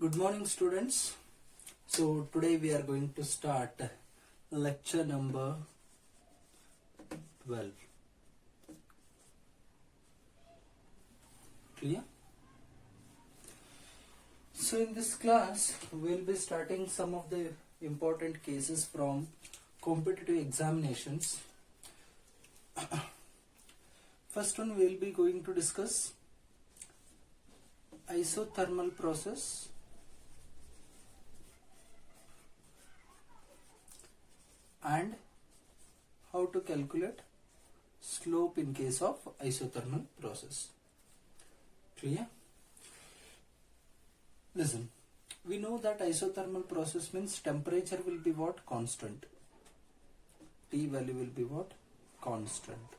Good morning, students. So today we are going to start lecture number 12. Clear? So in this class we will be starting some of the important cases from competitive examinations. First one, we will be going to discuss isothermal process and how to calculate slope in case of isothermal process. Clear? Listen, we know that isothermal process means temperature will be what? Constant. T value will be what? Constant.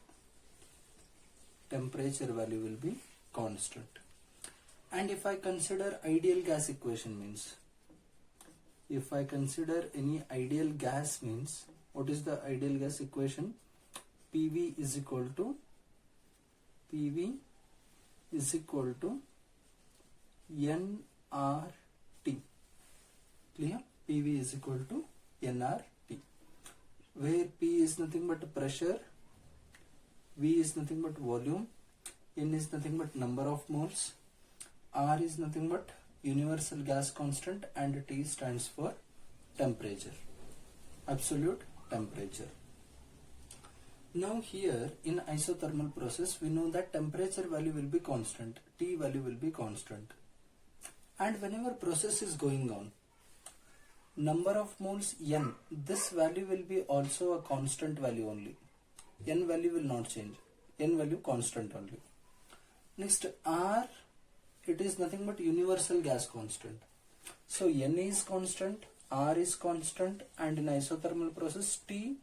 Temperature value will be constant. And if I consider ideal gas equation means, if I consider any ideal gas means, what is the ideal gas equation? PV is equal to nRT. Clear? PV is equal to nRT, where P is nothing but pressure, V is nothing but volume, N is nothing but number of moles, R is nothing but universal gas constant, and T stands for temperature, absolute temperature. Now here in isothermal process we know that temperature value will be constant, T value will be constant, and whenever process is going on, number of moles N, this value will be also a constant value only. N value will not change, N value constant only. Next R, it is nothing but universal gas constant. So N is constant, R is constant, and in isothermal process T,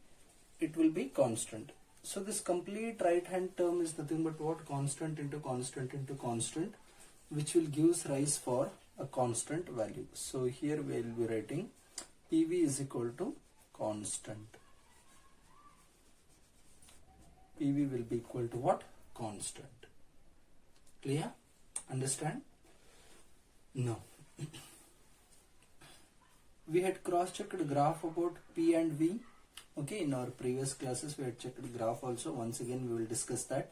it will be constant. So this complete right hand term is nothing but what? Constant into constant into constant, which will give rise for a constant value. So here we will be writing PV is equal to constant. PV will be equal to what? Constant. Clear? Understand? No. We had cross-checked graph about P and V. Okay, in our previous classes we had checked graph also. Once again we will discuss that.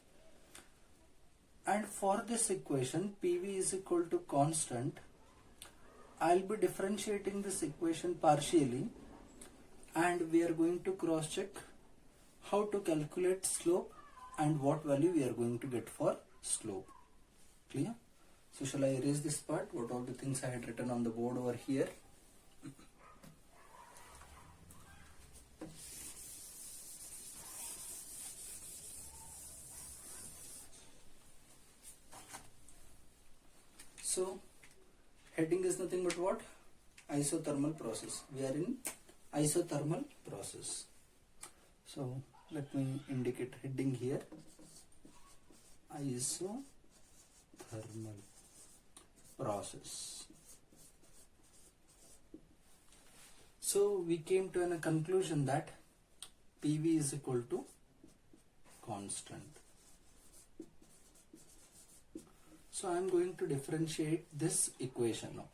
And for this equation, PV is equal to constant, I will be differentiating this equation partially, and we are going to cross-check how to calculate slope and what value we are going to get for slope. Clear? So shall I erase this part, what all the things I had written on the board over here? So heading is nothing but what? Isothermal process. We are in isothermal process. So let me indicate heading here. Isothermal process. So we came to a conclusion that PV is equal to constant. So I am going to differentiate this equation now.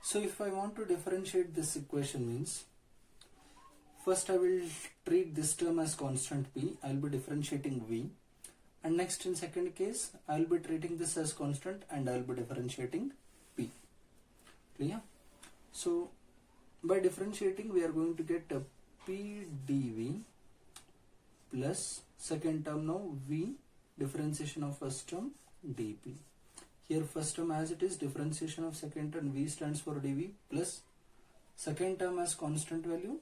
So if I want to differentiate this equation means, first I will treat this term as constant P, I will be differentiating V, and next in second case I will be treating this as constant and I will be differentiating P. Clear? So by differentiating we are going to get a P dV plus second term now V, differentiation of first term dP. Here first term as it is, differentiation of second term, V stands for dV, plus second term as constant value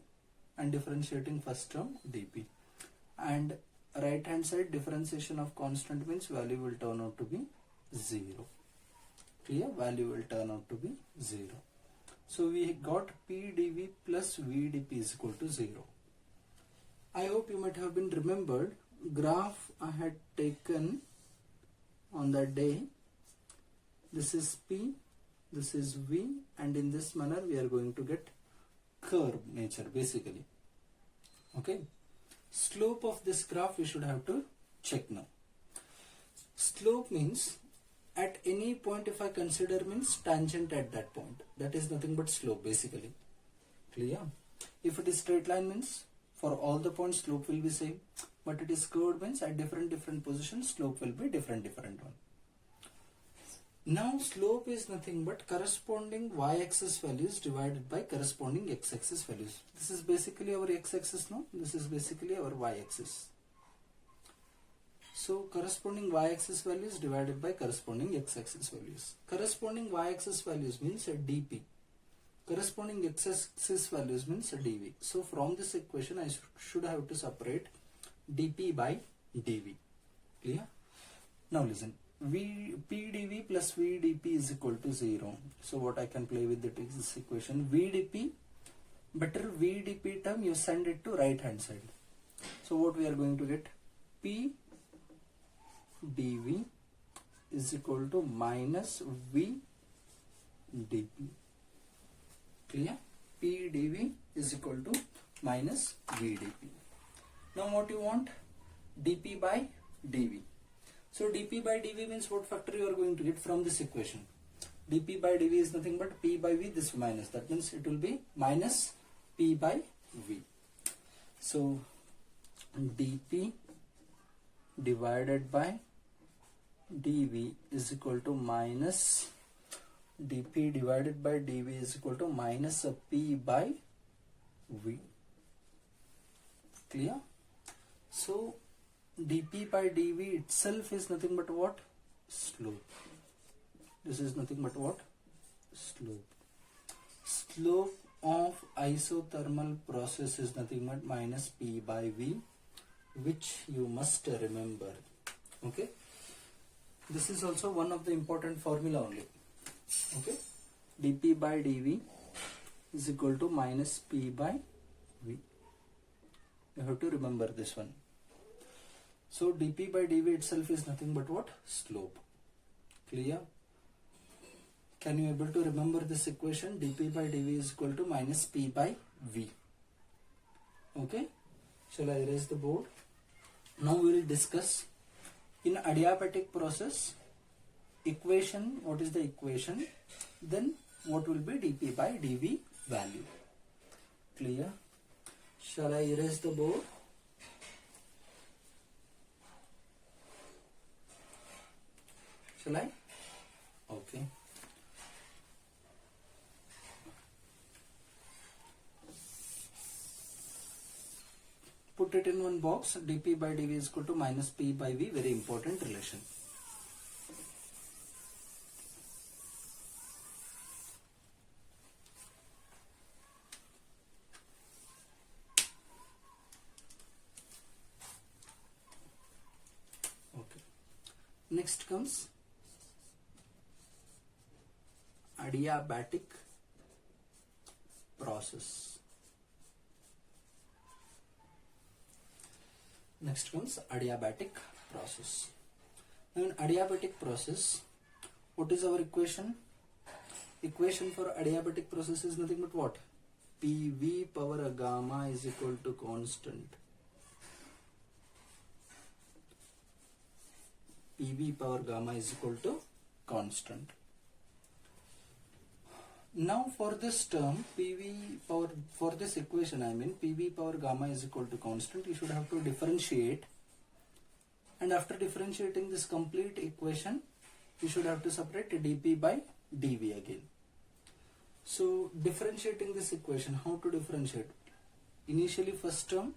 and differentiating first term dP. And right hand side, differentiation of constant means value will turn out to be 0. Clear? Value will turn out to be 0. So we got P dV plus V dP is equal to 0. I hope you might have been remembered graph I had taken on that day. This is P, this is V, and in this manner we are going to get curve nature basically. Okay. Slope of this graph we should have to check now. Slope means at any point if I consider means tangent at that point, that is nothing but slope basically. Clear? If it is straight line means for all the points slope will be same, but it is curved means at different positions slope will be different one. Now slope is nothing but corresponding y-axis values divided by corresponding x-axis values. This is basically our x-axis, no? This is basically our y-axis. So corresponding y-axis values divided by corresponding x-axis values. Corresponding y-axis values means a dp. Corresponding x-axis values means a dv. So from this equation I should have to separate dp by dv. Clear? Now listen. P dv plus v dp is equal to 0. So what I can play with this equation, v dp, better v dp term you send it to right hand side. So what we are going to get, P dv is equal to minus v dp. Clear? P dv is equal to minus v dp. Now what you want, dp by dv. So dp by dv means what factor you are going to get from this equation. dp by dv is nothing but p by v, this minus. That means it will be minus p by v. So dp divided by dv is equal to minus dp divided by dv is equal to minus a p by v. Clear? So dp by dv itself is nothing but what? Slope. This is nothing but what? Slope. Slope of isothermal process is nothing but minus p by v, which you must remember. Okay? This is also one of the important formula only. Okay? dp by dv is equal to minus p by v. You have to remember this one. So dp by dv itself is nothing but what? Slope. Clear? Can you able to remember this equation? dp by dv is equal to minus p by v. Okay? Shall I erase the board? Now we will discuss in adiabatic process equation. What is the equation? Then what will be dp by dv value? Clear? Shall I erase the board? Shall I? Okay. Put it in one box. dp by dv is equal to minus p by v. Very important relation. Okay. Next comes adiabatic process. Next comes adiabatic process. Now in adiabatic process, what is our equation? Equation for adiabatic process is nothing but what? PV power gamma is equal to constant. PV power gamma is equal to constant. Now for this term, for this equation PV power gamma is equal to constant, you should have to differentiate, and after differentiating this complete equation, you should have to separate dp by dv again. So differentiating this equation, how to differentiate? Initially first term,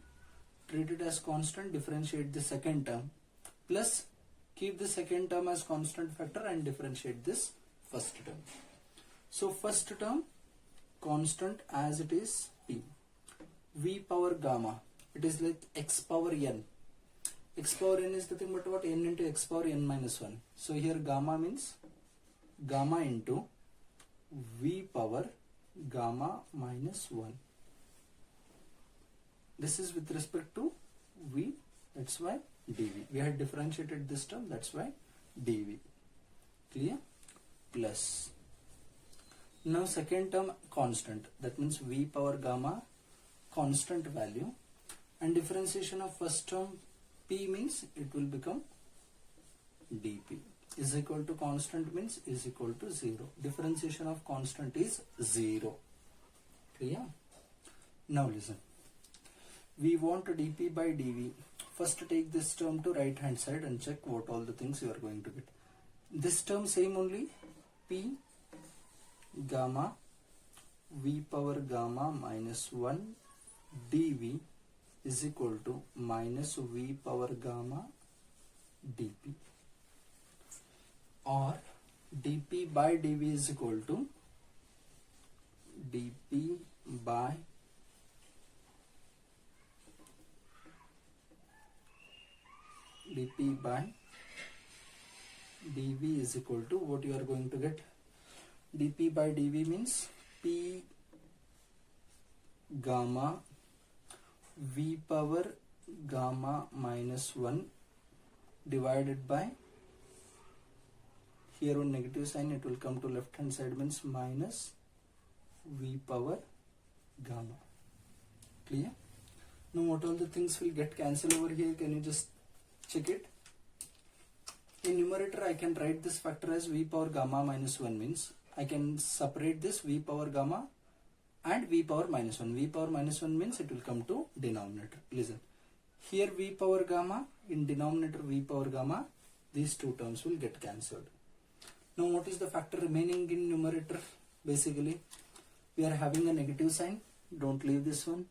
treat it as constant, differentiate the second term, plus keep the second term as constant factor and differentiate this first term. So first term constant as it is p. V power gamma, it is like x power n. X power n is nothing but what? N into x power n minus 1. So here gamma means gamma into V power gamma minus 1. This is with respect to V, that's why dv. We had differentiated this term, that's why dv. Clear? Plus. Now second term constant, that means V power gamma constant value, and differentiation of first term p means it will become dp. is equal to constant means is equal to 0. Differentiation of constant is 0. Clear? Now listen. We want dp by dv. First take this term to right hand side and check what all the things you are going to get. This term same only, p gamma v power gamma minus 1 dv is equal to minus v power gamma dp, or dp by dv is equal to dp by dv is equal to what you are going to get. dp by dv means p gamma v power gamma minus 1 divided by, here on negative sign it will come to left hand side, means minus v power gamma. Clear? Now what all the things will get cancelled over here, can you just check it? In numerator I can write this factor as v power gamma minus 1, means I can separate this v power gamma and v power minus 1. v power minus 1 means it will come to denominator. Listen, here v power gamma, in denominator v power gamma, these two terms will get cancelled. Now what is the factor remaining in numerator? Basically we are having a negative sign, don't leave this one,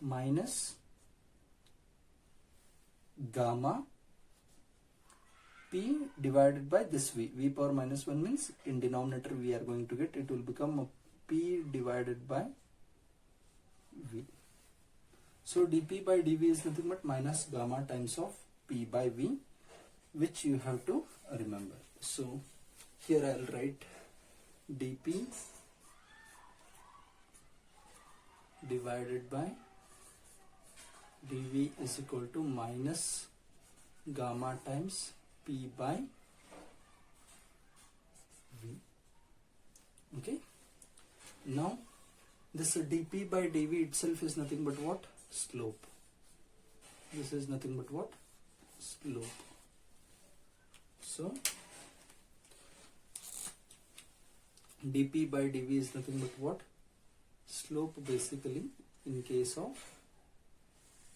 minus gamma p divided by this v power minus 1 means in denominator we are going to get, it will become a p divided by v. So dp by dv is nothing but minus gamma times of p by v, which you have to remember. So here I will write dp divided by dv is equal to minus gamma times p by v. Okay. Now this dp by dv itself is nothing but what? Slope. This is nothing but what? Slope. So dp by dv is nothing but what? Slope. Basically in case of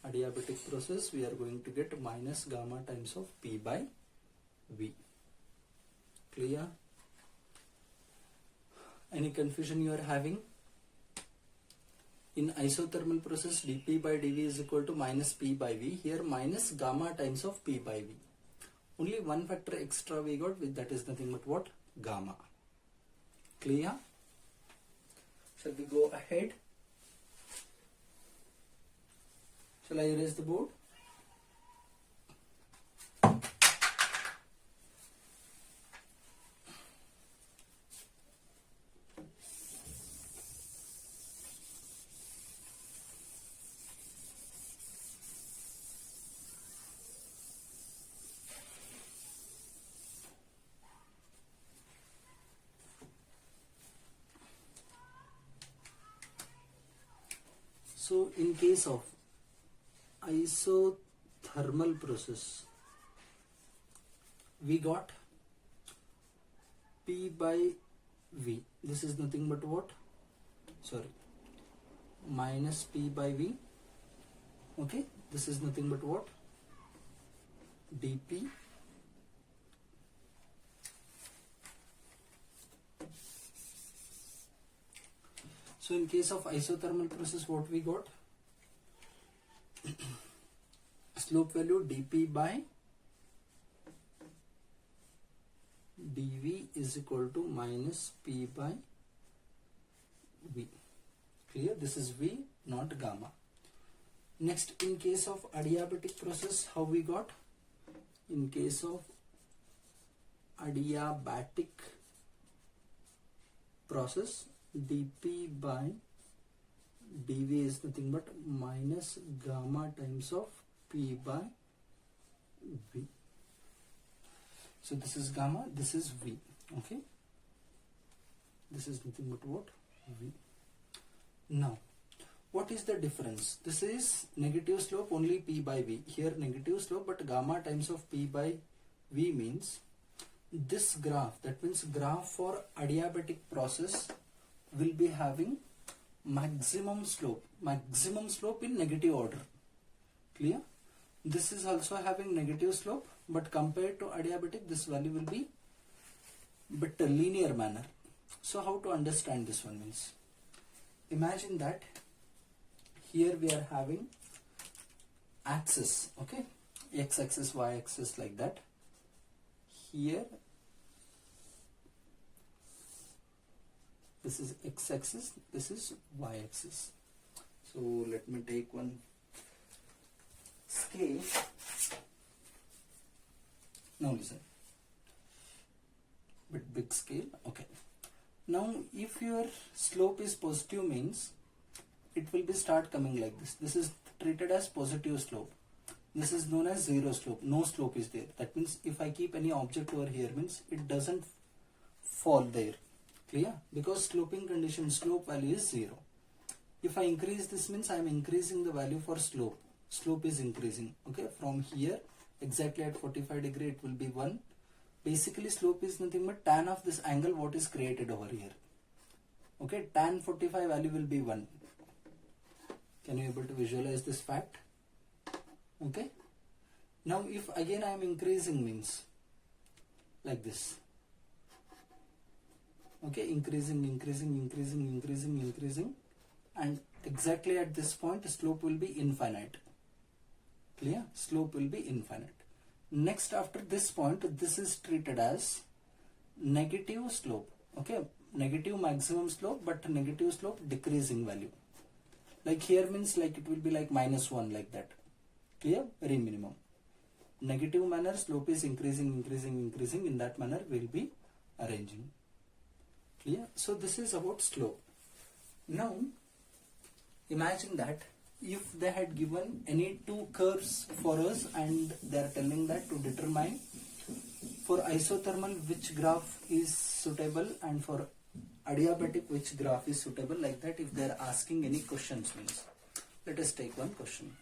adiabatic process we are going to get minus gamma times of p by v. Clear? Any confusion you are having? In isothermal process dp by dv is equal to minus p by v. Here minus gamma times of p by v. Only one factor extra we got, with that is nothing but what? Gamma. Clear? Shall we go ahead? Shall I erase the board? So in case of isothermal process we got p by v. This is nothing but what? Sorry, minus p by v. Okay, this is nothing but what? dp So in case of isothermal process what we got? Slope value dp by dv is equal to minus p by v. Clear? This is v, not gamma. Next, in case of adiabatic process, how we got? In case of adiabatic process, dp by dv is nothing but minus gamma times of p by v. So this is gamma, this is v. Okay, this is nothing but what? V. Now what is the difference? This is negative slope only P by V. Here negative slope, but gamma times of P by V means this graph, that means graph for adiabatic process will be having maximum slope in negative order. Clear? This is also having negative slope, but compared to adiabatic, this value will be but a linear manner. So how to understand this one means, imagine that here we are having axis, okay, x-axis, y-axis, like that. Here this is x-axis, this is y-axis. So let me take one scale. Now listen, big scale. Okay, now if your slope is positive means it will be start coming like this. This is treated as positive slope. This is known as zero slope. No slope is there. That means if I keep any object over here means it doesn't fall there. Clear? Because sloping condition, slope value is 0. If I increase this means I am increasing the value for slope. Slope is increasing. Okay, from here exactly at 45 degree it will be 1. Basically slope is nothing but tan of this angle what is created over here. Okay, tan 45 value will be 1. Can you able to visualize this fact? Okay. Now if again I am increasing means like this. Okay, increasing, and exactly at this point slope will be infinite. Clear? Slope will be infinite. Next, after this point, this is treated as negative slope. Okay, negative maximum slope, but negative slope decreasing value. Like here means like it will be like -1 like that. Clear? Very minimum. Negative manner, slope is increasing. In that manner we will be arranging. Clear? So this is about slope. Now imagine that if they had given any two curves for us and they are telling that to determine for isothermal which graph is suitable and for adiabatic which graph is suitable, like that if they are asking any questions means. Let us take one question.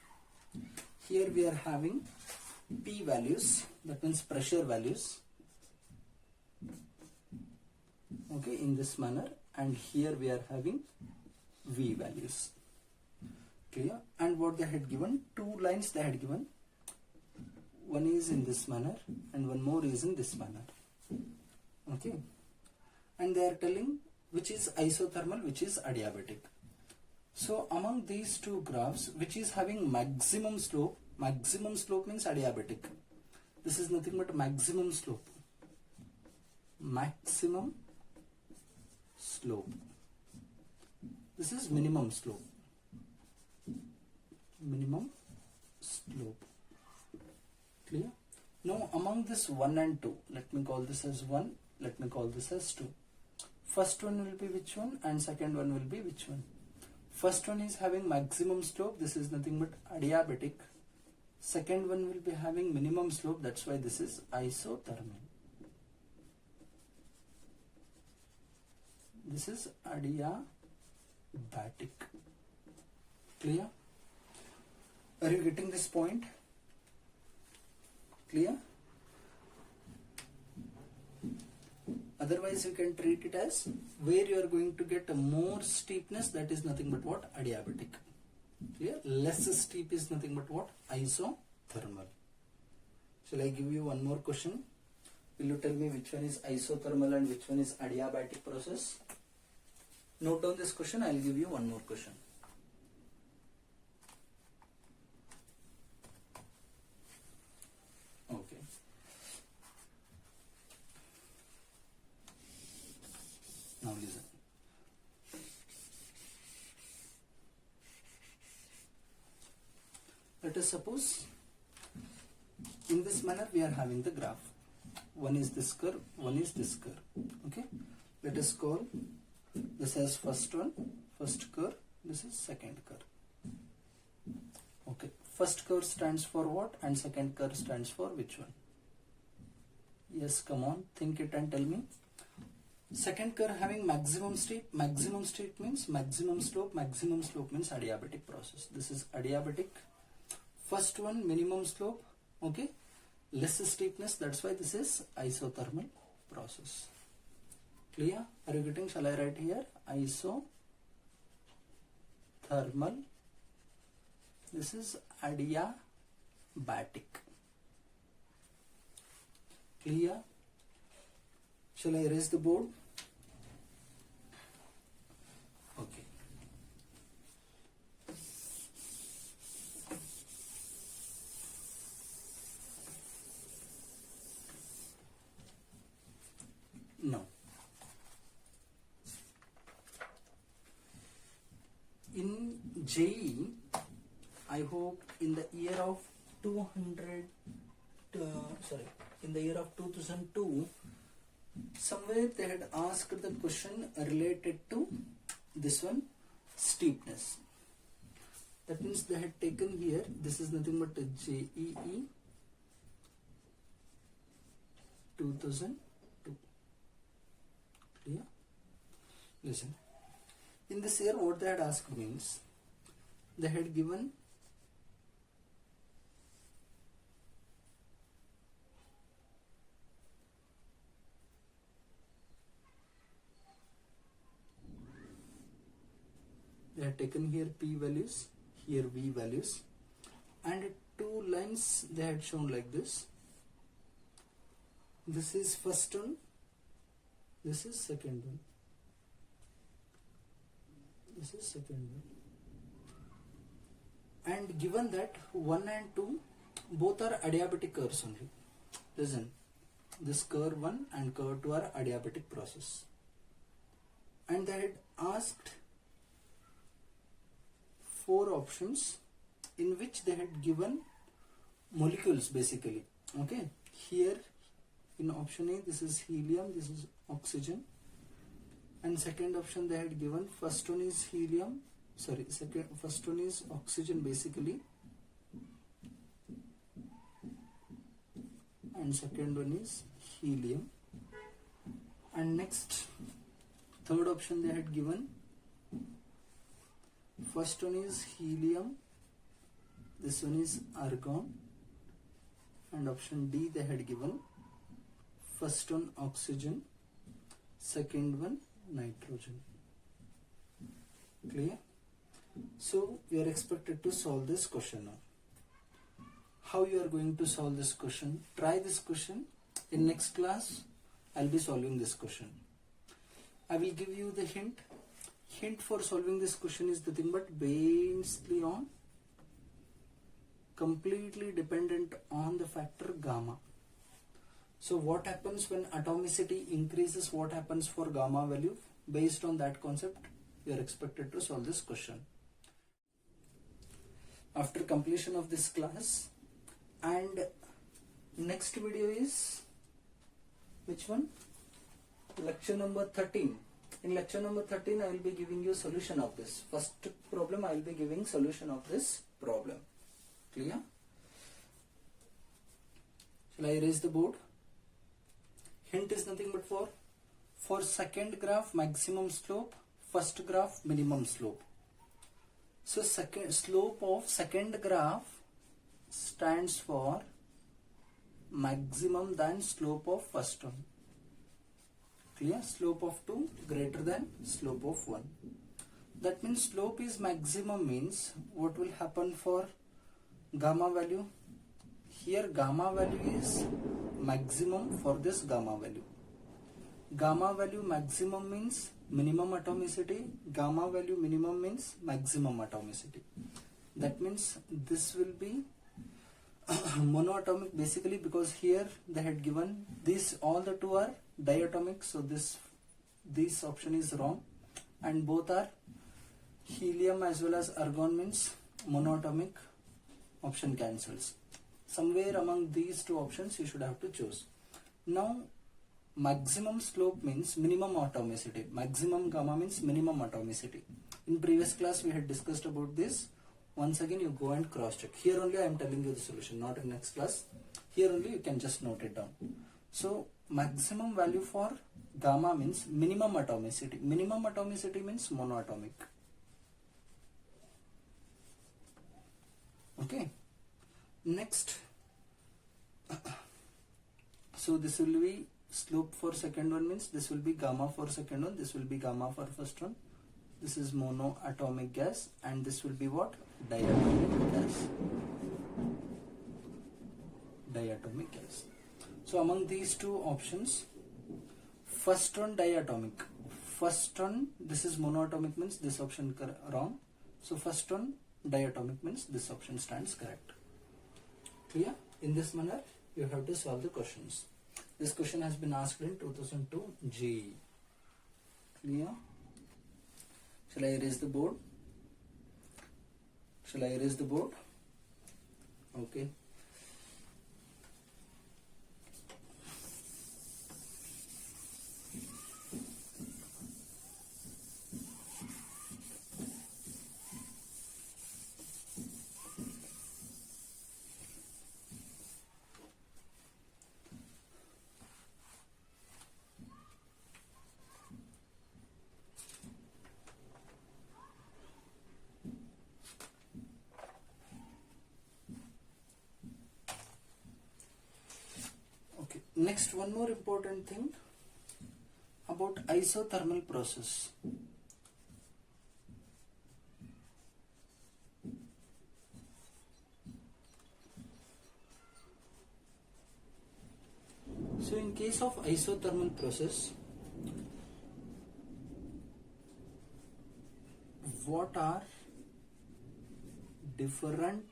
Here we are having P values, that means pressure values, okay, in this manner, and here we are having V values. Clear? And what they had given, two lines they had given, one is in this manner and one more is in this manner. Okay, and they are telling which is isothermal, which is adiabatic. So among these two graphs, which is having maximum slope means adiabatic. This is nothing but maximum slope. Maximum slope. This is minimum slope. Minimum slope. Clear? Now among this 1 and 2, let me call this as 1, let me call this as 2. First one will be which one and second one will be which one? First one is having maximum slope, this is nothing but adiabatic. Second one will be having minimum slope, that's why this is isothermal. This is adiabatic. Clear? Are you getting this point? Clear? Otherwise you can treat it as where you are going to get a more steepness, that is nothing but what? Adiabatic. Clear? Less steep is nothing but what? Isothermal. Shall I give you one more question? Will you tell me which one is isothermal and which one is adiabatic process? Note down this question, I will give you one more question. Okay. Now listen. Let us suppose in this manner we are having the graph. One is this curve, one is this curve. Okay. Let us call this as first one, first curve, this is second curve. Okay. First curve stands for what and second curve stands for which one? Yes, come on, think it and tell me. Second curve having maximum state means maximum slope means adiabatic process. This is adiabatic. First one minimum slope, okay, less steepness, that's why this is isothermal process. Clear? Are you getting? Shall I write here? Isothermal. This is adiabatic. Clear? Shall I erase the board? Okay. Now, in JEE, I hope in the year of 2002, somewhere they had asked the question related to this one, steepness. That means they had taken here, this is nothing but a JEE 2002. Clear? Listen. In this year, what they had asked means, they had given they had taken here P values, here V values, and two lines they had shown like this. This is first one, this is second one. This is second one. And given that 1 and 2 both are adiabatic curves only. Listen, this curve 1 and curve 2 are adiabatic process. And they had asked 4 options in which they had given molecules basically. Okay, here in option A, this is helium, this is oxygen. And second option they had given, first one is helium, first one is oxygen basically, and second one is helium. And next, third option they had given, first one is helium, this one is argon, and option D they had given, first one oxygen, second one nitrogen. Clear? So we are expected to solve this question now. How you are going to solve this question? Try this question. In next class, I'll be solving this question. I will give you the hint. Hint for solving this question is nothing but basically on, completely dependent on the factor gamma. So what happens when atomicity increases? What happens for gamma value? Based on that concept, we are expected to solve this question. After completion of this class, and next video is which one? Lecture number 13. In lecture number 13, I will be giving you solution of this. First problem, I will be giving solution of this problem. Clear? Shall I erase the board? Hint is nothing but for second graph maximum slope, first graph minimum slope. So second slope of second graph stands for maximum than slope of first one. Clear? Slope of 2 greater than slope of 1. That means slope is maximum means what will happen for gamma value? Here gamma value is maximum for this gamma value. Gamma value maximum means minimum atomicity. Gamma value minimum means maximum atomicity. That means this will be monoatomic basically, because here they had given this, all the two are diatomic, so this option is wrong, and both are helium as well as argon means monoatomic. Option cancels. Somewhere among these two options you should have to choose. Now maximum slope means minimum atomicity, maximum gamma means minimum atomicity. In previous class we had discussed about this. Once again you go and cross check. Here only I am telling you the solution, not in next class. Here only you can just note it down. So maximum value for Gamma means minimum atomicity. Minimum atomicity means monoatomic. Okay. Next, so this will be slope for second one, means this will be gamma for second one, this will be gamma for first one. This is monoatomic gas, and this will be what? Diatomic gas. Diatomic gas. So among these two options, first one diatomic. First one, this is monoatomic, means this option wrong. So first one diatomic means this option stands correct. Clear? In this manner, you have to solve the questions. This question has been asked in 2002 JEE. Clear? Shall I erase the board? Shall I erase the board? Okay. Next, one more important thing about isothermal process. So in case of isothermal process, what are different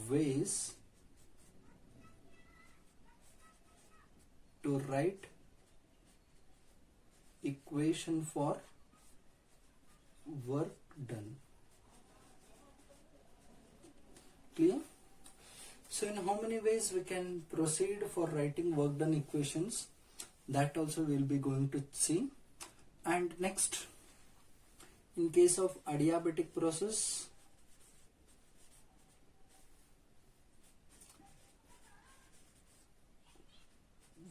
ways to write equation for work done? Clear? So in how many ways we can proceed for writing work done equations, that also we will be going to see. And next, in case of adiabatic process,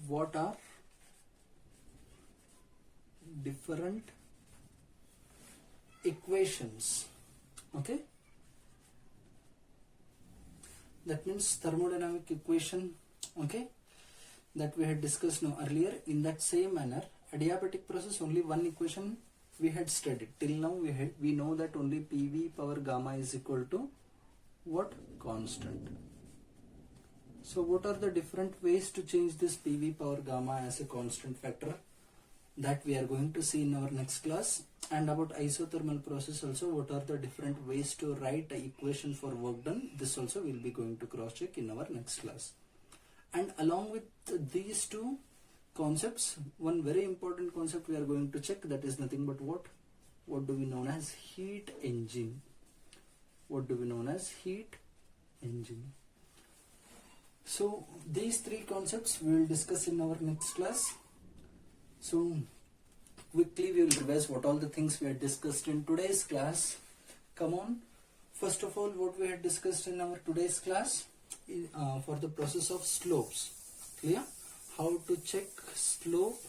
what are different equations? Okay, that means thermodynamic equation, okay, that we had discussed now earlier. In that same manner, adiabatic process, only one equation we had studied till now. We know that only PV power gamma is equal to what? Constant. So what are the different ways to change this PV power gamma as a constant factor? That we are going to see in our next class. And about isothermal process also, what are the different ways to write an equation for work done? This also we will be going to cross check in our next class. And along with these two concepts, one very important concept we are going to check, that is nothing but what? What do we know as heat engine? What do we know as heat engine? So these three concepts we will discuss in our next class. So quickly we will revise what all the things we had discussed in today's class. Come on. First of all, what we had discussed in our today's class for the process of slopes. Clear? How to check slope.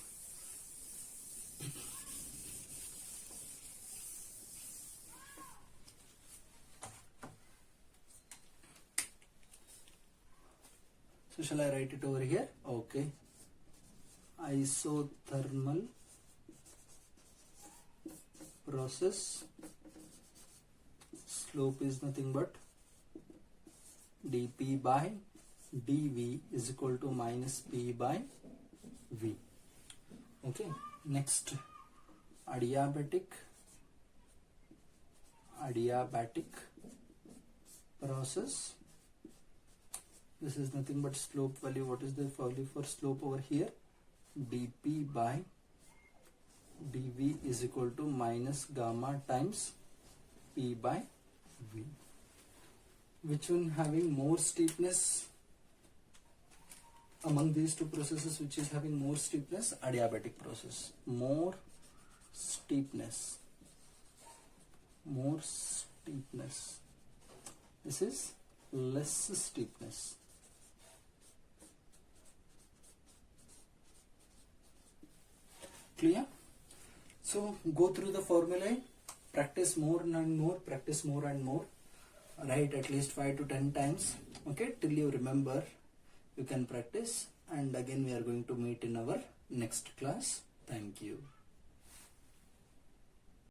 So shall I write it over here? Okay. Isothermal process, slope is nothing but dP by dV is equal to minus P by V. Okay. Next, adiabatic process. This is nothing but slope value. What is the value for slope over here? dP by dV is equal to minus gamma times P by V. Which one having more steepness among these two processes? Which is having more steepness? Adiabatic process. More steepness. This is less steepness. Clear? So go through the formulae, practice more and more, practice more and more. Write at least 5 to 10 times. Okay, till you remember, you can practice. And again we are going to meet in our next class. Thank you.